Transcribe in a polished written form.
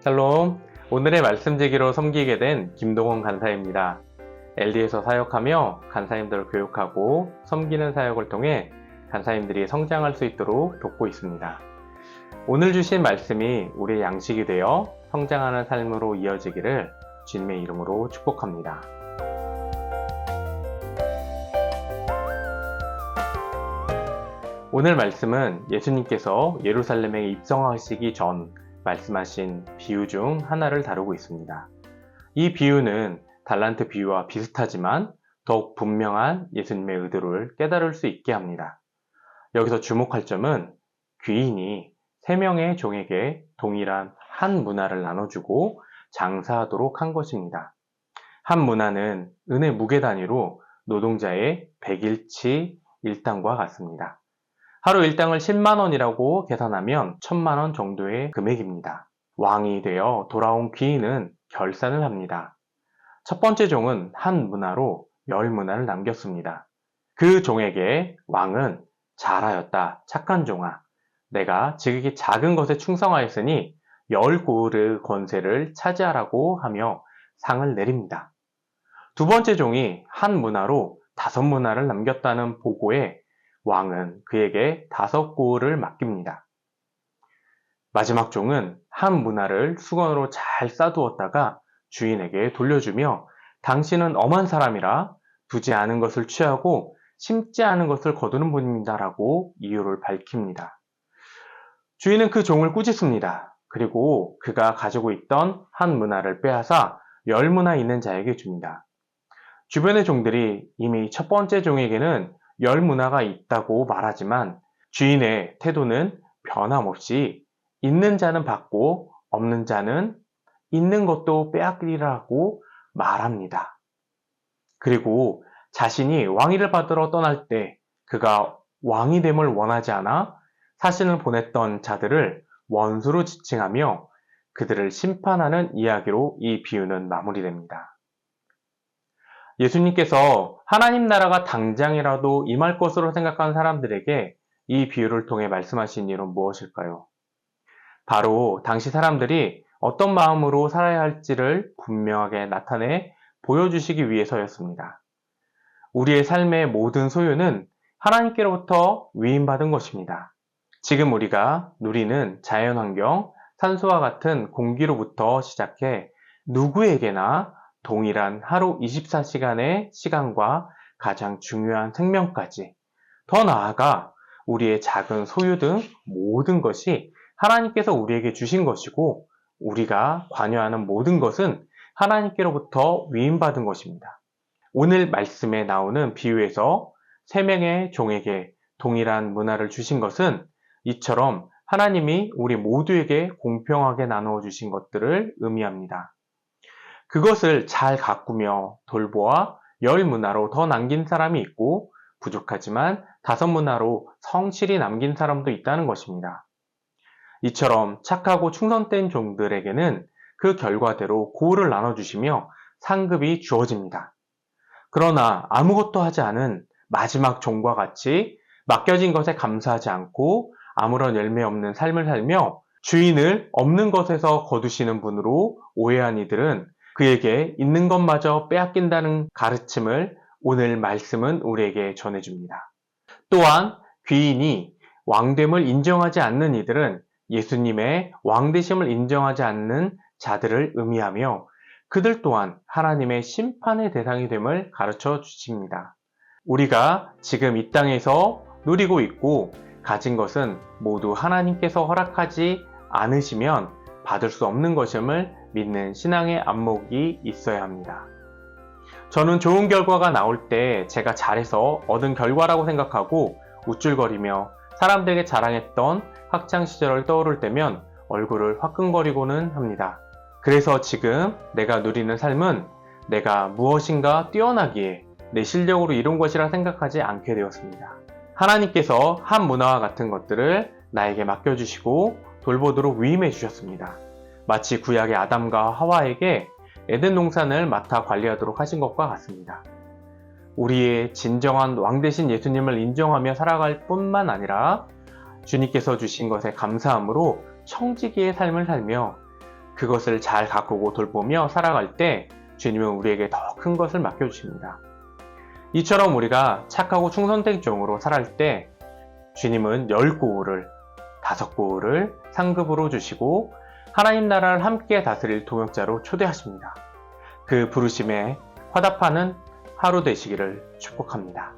샬롬. 오늘의 말씀 제기로 섬기게 된 김동원 간사입니다. LD에서 사역하며 간사님들을 교육하고 섬기는 사역을 통해 간사님들이 성장할 수 있도록 돕고 있습니다. 오늘 주신 말씀이 우리의 양식이 되어 성장하는 삶으로 이어지기를 주님의 이름으로 축복합니다. 오늘 말씀은 예수님께서 예루살렘에 입성하시기 전 말씀하신 비유 중 하나를 다루고 있습니다. 이 비유는 달란트 비유와 비슷하지만 더욱 분명한 예수님의 의도를 깨달을 수 있게 합니다. 여기서 주목할 점은 귀인이 3명의 종에게 동일한 한 문화를 나눠주고 장사하도록 한 것입니다. 한 문화는 은의 무게 단위로 노동자의 100일치 일당과 같습니다. 하루 일당을 10만 원이라고 계산하면 1000만 원 정도의 금액입니다. 왕이 되어 돌아온 귀인은 결산을 합니다. 첫 번째 종은 한 문화로 10문화를 남겼습니다. 그 종에게 왕은 잘하였다, 착한 종아. 내가 지극히 작은 것에 충성하였으니 10고을의 권세를 차지하라고 하며 상을 내립니다. 두 번째 종이 한 문화로 5문화를 남겼다는 보고에 왕은 그에게 5고을을 맡깁니다. 마지막 종은 한 문화를 수건으로 잘 싸두었다가 주인에게 돌려주며 당신은 엄한 사람이라 두지 않은 것을 취하고 심지 않은 것을 거두는 분입니다 라고 이유를 밝힙니다. 주인은 그 종을 꾸짖습니다. 그리고 그가 가지고 있던 한 문화를 빼앗아 10문화 있는 자에게 줍니다. 주변의 종들이 이미 첫 번째 종에게는 10문화가 있다고 말하지만 주인의 태도는 변함없이 있는 자는 받고 없는 자는 있는 것도 빼앗기라고 말합니다. 그리고 자신이 왕위를 받으러 떠날 때 그가 왕이 됨을 원하지 않아 사신을 보냈던 자들을 원수로 지칭하며 그들을 심판하는 이야기로 이 비유는 마무리됩니다. 예수님께서 하나님 나라가 당장이라도 임할 것으로 생각한 사람들에게 이 비유를 통해 말씀하신 일은 무엇일까요? 바로 당시 사람들이 어떤 마음으로 살아야 할지를 분명하게 나타내 보여주시기 위해서였습니다. 우리의 삶의 모든 소유는 하나님께로부터 위임받은 것입니다. 지금 우리가 누리는 자연환경, 산소와 같은 공기로부터 시작해 누구에게나 동일한 하루 24시간의 시간과 가장 중요한 생명까지, 더 나아가 우리의 작은 소유 등 모든 것이 하나님께서 우리에게 주신 것이고 우리가 관여하는 모든 것은 하나님께로부터 위임받은 것입니다. 오늘 말씀에 나오는 비유에서 3명의 종에게 동일한 문화를 주신 것은 이처럼 하나님이 우리 모두에게 공평하게 나누어 주신 것들을 의미합니다. 그것을 잘 가꾸며 돌보아 10문화로 더 남긴 사람이 있고 부족하지만 5문화로 성실히 남긴 사람도 있다는 것입니다. 이처럼 착하고 충성된 종들에게는 그 결과대로 고을을 나눠주시며 상급이 주어집니다. 그러나 아무것도 하지 않은 마지막 종과 같이 맡겨진 것에 감사하지 않고 아무런 열매 없는 삶을 살며 주인을 없는 것에서 거두시는 분으로 오해한 이들은 그에게 있는 것마저 빼앗긴다는 가르침을 오늘 말씀은 우리에게 전해줍니다. 또한 귀인이 왕됨을 인정하지 않는 이들은 예수님의 왕되심을 인정하지 않는 자들을 의미하며 그들 또한 하나님의 심판의 대상이 됨을 가르쳐 주십니다. 우리가 지금 이 땅에서 누리고 있고 가진 것은 모두 하나님께서 허락하지 않으시면 받을 수 없는 것임을 믿는 신앙의 안목이 있어야 합니다. 저는 좋은 결과가 나올 때 제가 잘해서 얻은 결과라고 생각하고 우쭐거리며 사람들에게 자랑했던 학창시절을 떠오를 때면 얼굴을 화끈거리고는 합니다. 그래서 지금 내가 누리는 삶은 내가 무엇인가 뛰어나기에 내 실력으로 이룬 것이라 생각하지 않게 되었습니다. 하나님께서 한 문화와 같은 것들을 나에게 맡겨주시고 돌보도록 위임해 주셨습니다. 마치 구약의 아담과 하와에게 에덴 동산을 맡아 관리하도록 하신 것과 같습니다. 우리의 진정한 왕 되신 예수님을 인정하며 살아갈 뿐만 아니라 주님께서 주신 것에 감사함으로 청지기의 삶을 살며 그것을 잘 가꾸고 돌보며 살아갈 때 주님은 우리에게 더 큰 것을 맡겨주십니다. 이처럼 우리가 착하고 충성된 종으로 살아갈 때 주님은 10고울을 5고울을 상급으로 주시고 하나님 나라를 함께 다스릴 동역자로 초대하십니다. 그 부르심에 화답하는 하루 되시기를 축복합니다.